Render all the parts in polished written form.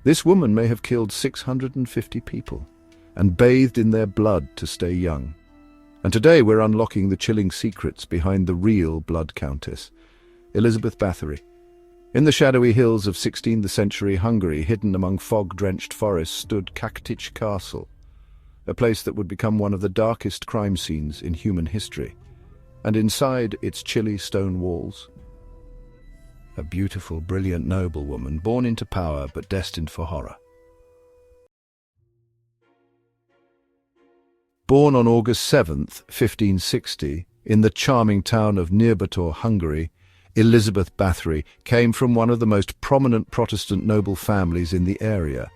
This woman may have killed 650 people and bathed in their blood to stay young. And today we're unlocking the chilling secrets behind the real Blood Countess, Elizabeth Báthory. In the shadowy hills of 16th century Hungary, hidden among fog-drenched forests, stood Čachtice Castle, a place that would become one of the darkest crime scenes in human history. And inside its chilly stone walls, a beautiful, brilliant noblewoman, born into power but destined for horror. Born on August 7th, 1560, in the charming town of Nyírbátor, Hungary, Elizabeth Báthory came from one of the most prominent Protestant noble families in the area.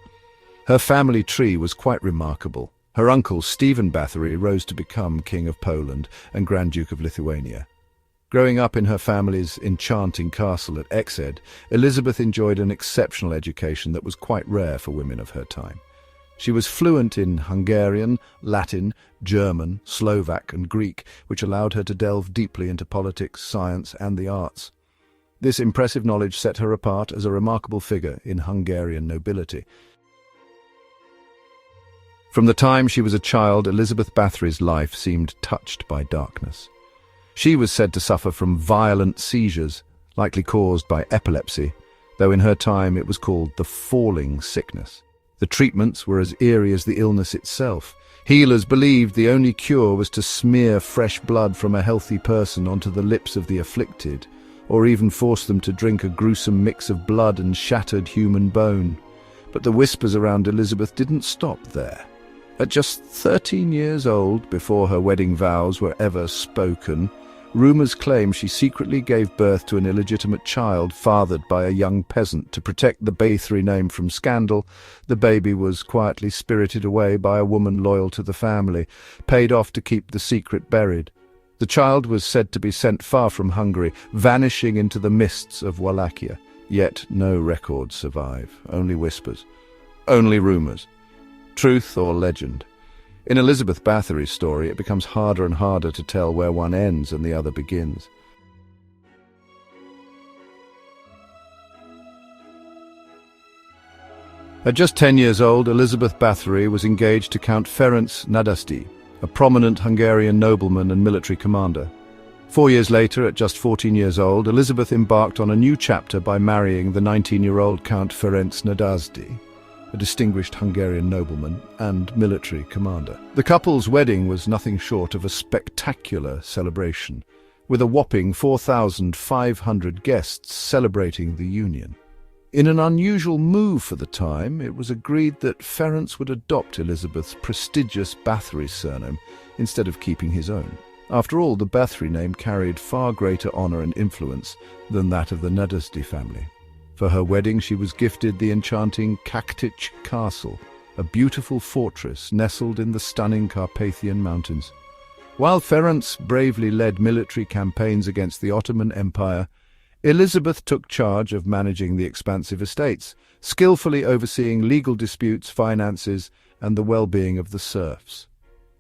Her family tree was quite remarkable. Her uncle, Stephen Bathory, rose to become King of Poland and Grand Duke of Lithuania. Growing up in her family's enchanting castle at Exed, Elizabeth enjoyed an exceptional education that was quite rare for women of her time. She was fluent in Hungarian, Latin, German, Slovak and Greek, which allowed her to delve deeply into politics, science and the arts. This impressive knowledge set her apart as a remarkable figure in Hungarian nobility. From the time she was a child, Elizabeth Báthory's life seemed touched by darkness. She was said to suffer from violent seizures, likely caused by epilepsy, though in her time it was called the falling sickness. The treatments were as eerie as the illness itself. Healers believed the only cure was to smear fresh blood from a healthy person onto the lips of the afflicted, or even force them to drink a gruesome mix of blood and shattered human bone. But the whispers around Elizabeth didn't stop there. At just 13 years old, before her wedding vows were ever spoken, rumours claim she secretly gave birth to an illegitimate child fathered by a young peasant. To protect the Bathory name from scandal, the baby was quietly spirited away by a woman loyal to the family, paid off to keep the secret buried. The child was said to be sent far from Hungary, vanishing into the mists of Wallachia. Yet no records survive, only whispers, only rumours. Truth or legend. In Elizabeth Báthory's story, it becomes harder and harder to tell where one ends and the other begins. At just 10 years old, Elizabeth Báthory was engaged to Count Ferenc Nadasdy, a prominent Hungarian nobleman and military commander. 4 years later, at just 14 years old, Elizabeth embarked on a new chapter by marrying the 19-year-old Count Ferenc Nadasdy, a distinguished Hungarian nobleman and military commander. The couple's wedding was nothing short of a spectacular celebration, with a whopping 4,500 guests celebrating the union. In an unusual move for the time, it was agreed that Ferenc would adopt Elizabeth's prestigious Bathory surname instead of keeping his own. After all, the Bathory name carried far greater honor and influence than that of the Nadasdy family. For her wedding, she was gifted the enchanting Čachtice Castle, a beautiful fortress nestled in the stunning Carpathian Mountains. While Ferenc bravely led military campaigns against the Ottoman Empire, Elizabeth took charge of managing the expansive estates, skillfully overseeing legal disputes, finances, and the well-being of the serfs.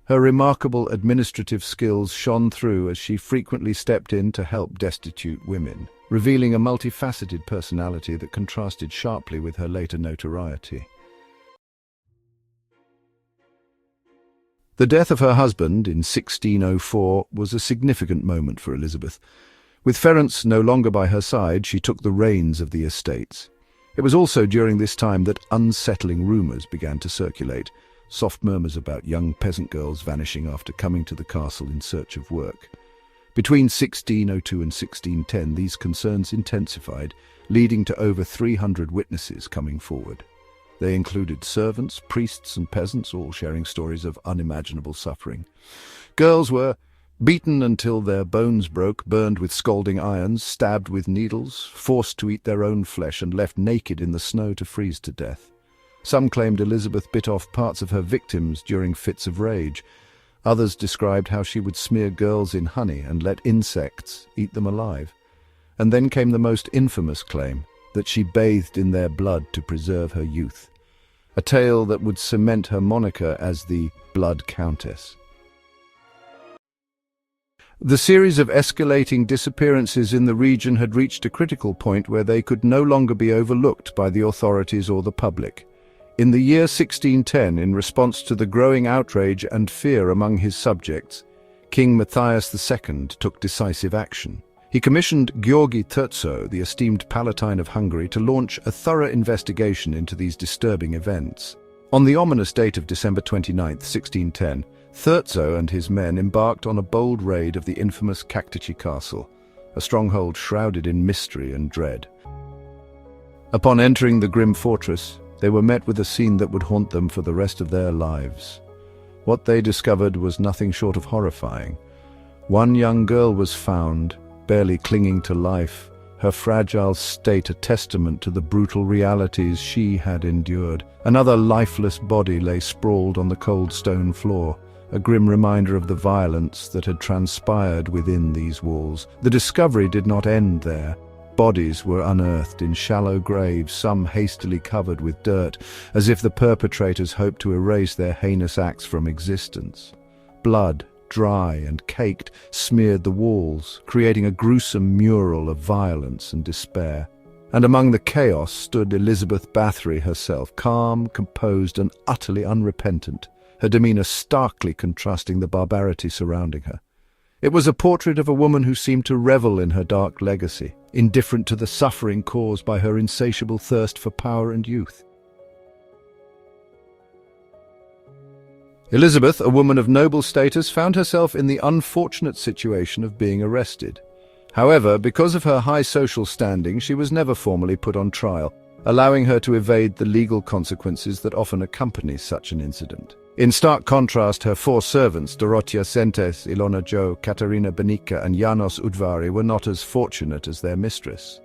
Her remarkable administrative skills shone through as she frequently stepped in to help destitute women, revealing a multifaceted personality that contrasted sharply with her later notoriety. The death of her husband in 1604 was a significant moment for Elizabeth. With Ferenc no longer by her side, she took the reins of the estates. It was also during this time that unsettling rumours began to circulate, soft murmurs about young peasant girls vanishing after coming to the castle in search of work. Between 1602 and 1610, these concerns intensified, leading to over 300 witnesses coming forward. They included servants, priests and peasants, all sharing stories of unimaginable suffering. Girls were beaten until their bones broke, burned with scalding irons, stabbed with needles, forced to eat their own flesh and left naked in the snow to freeze to death. Some claimed Elizabeth bit off parts of her victims during fits of rage. Others described how she would smear girls in honey and let insects eat them alive. And then came the most infamous claim, that she bathed in their blood to preserve her youth, a tale that would cement her moniker as the Blood Countess. The series of escalating disappearances in the region had reached a critical point where they could no longer be overlooked by the authorities or the public. In the year 1610, in response to the growing outrage and fear among his subjects, King Matthias II took decisive action. He commissioned György Thurzó, the esteemed Palatine of Hungary, to launch a thorough investigation into these disturbing events. On the ominous date of December 29, 1610, Thurzó and his men embarked on a bold raid of the infamous Čachtice Castle, a stronghold shrouded in mystery and dread. Upon entering the grim fortress, they were met with a scene that would haunt them for the rest of their lives. What they discovered was nothing short of horrifying. One young girl was found, barely clinging to life, her fragile state a testament to the brutal realities she had endured. Another lifeless body lay sprawled on the cold stone floor, a grim reminder of the violence that had transpired within these walls. The discovery did not end there. Bodies were unearthed in shallow graves, some hastily covered with dirt, as if the perpetrators hoped to erase their heinous acts from existence. Blood, dry and caked, smeared the walls, creating a gruesome mural of violence and despair. And among the chaos stood Elizabeth Báthory herself, calm, composed, and utterly unrepentant, her demeanor starkly contrasting the barbarity surrounding her. It was a portrait of a woman who seemed to revel in her dark legacy, indifferent to the suffering caused by her insatiable thirst for power and youth. Elizabeth, a woman of noble status, found herself in the unfortunate situation of being arrested. However, because of her high social standing, she was never formally put on trial, allowing her to evade the legal consequences that often accompany such an incident. In stark contrast, her four servants, Dorothea Sentes, Ilona Jo, Katarina Benica, and János Udvari, were not as fortunate as their mistress.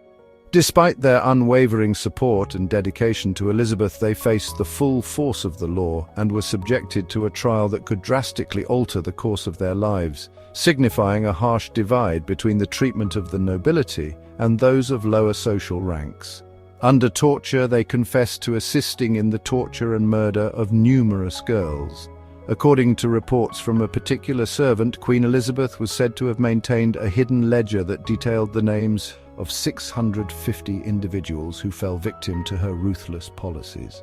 Despite their unwavering support and dedication to Elizabeth, they faced the full force of the law and were subjected to a trial that could drastically alter the course of their lives, signifying a harsh divide between the treatment of the nobility and those of lower social ranks. Under torture, they confessed to assisting in the torture and murder of numerous girls. According to reports from a particular servant, Queen Elizabeth was said to have maintained a hidden ledger that detailed the names of 650 individuals who fell victim to her ruthless policies.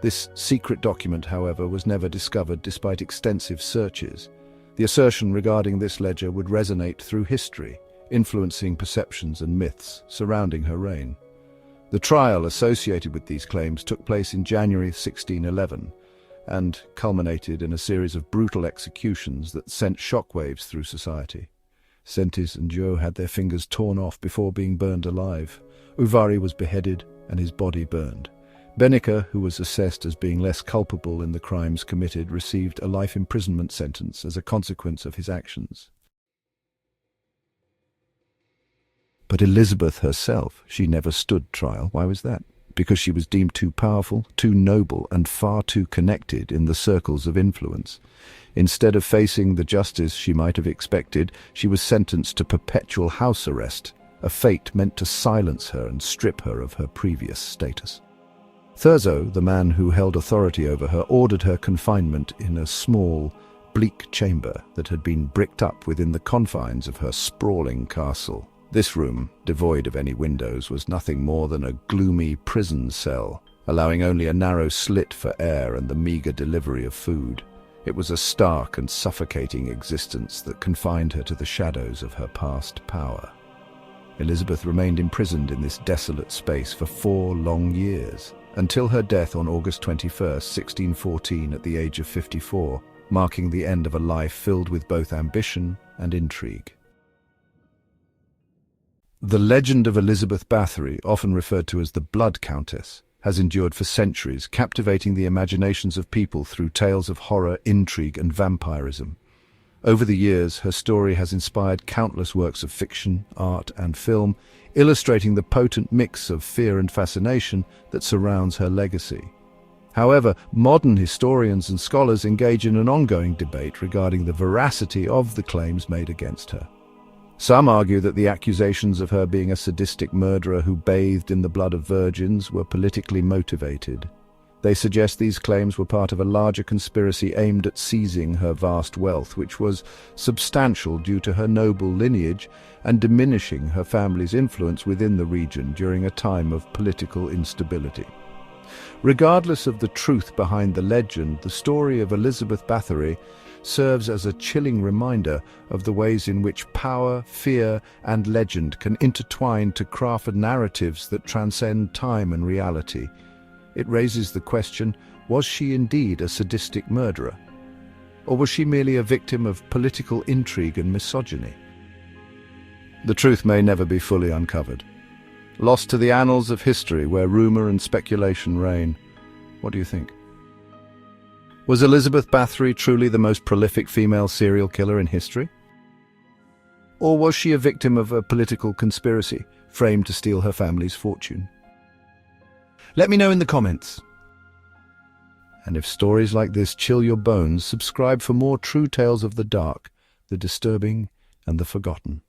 This secret document, however, was never discovered despite extensive searches. The assertion regarding this ledger would resonate through history, influencing perceptions and myths surrounding her reign. The trial associated with these claims took place in January 1611 and culminated in a series of brutal executions that sent shockwaves through society. Sentes and Jo had their fingers torn off before being burned alive. Udvari was beheaded and his body burned. Benica, who was assessed as being less culpable in the crimes committed, received a life imprisonment sentence as a consequence of his actions. But Elizabeth herself, she never stood trial. Why was that? Because she was deemed too powerful, too noble, and far too connected in the circles of influence. Instead of facing the justice she might have expected, she was sentenced to perpetual house arrest, a fate meant to silence her and strip her of her previous status. Thurzó, the man who held authority over her, ordered her confinement in a small, bleak chamber that had been bricked up within the confines of her sprawling castle. This room, devoid of any windows, was nothing more than a gloomy prison cell, allowing only a narrow slit for air and the meager delivery of food. It was a stark and suffocating existence that confined her to the shadows of her past power. Elizabeth remained imprisoned in this desolate space for 4 long years, until her death on August 21, 1614, at the age of 54, marking the end of a life filled with both ambition and intrigue. The legend of Elizabeth Báthory, often referred to as the Blood Countess, has endured for centuries, captivating the imaginations of people through tales of horror, intrigue, and vampirism. Over the years, her story has inspired countless works of fiction, art, and film, illustrating the potent mix of fear and fascination that surrounds her legacy. However, modern historians and scholars engage in an ongoing debate regarding the veracity of the claims made against her. Some argue that the accusations of her being a sadistic murderer who bathed in the blood of virgins were politically motivated. They suggest these claims were part of a larger conspiracy aimed at seizing her vast wealth, which was substantial due to her noble lineage and diminishing her family's influence within the region during a time of political instability. Regardless of the truth behind the legend, the story of Elizabeth Báthory serves as a chilling reminder of the ways in which power, fear, and legend can intertwine to craft narratives that transcend time and reality. It raises the question, was she indeed a sadistic murderer? Or was she merely a victim of political intrigue and misogyny? The truth may never be fully uncovered, lost to the annals of history where rumor and speculation reign. What do you think? Was Elizabeth Báthory truly the most prolific female serial killer in history? Or was she a victim of a political conspiracy framed to steal her family's fortune? Let me know in the comments. And if stories like this chill your bones, subscribe for more true tales of the dark, the disturbing, and the forgotten.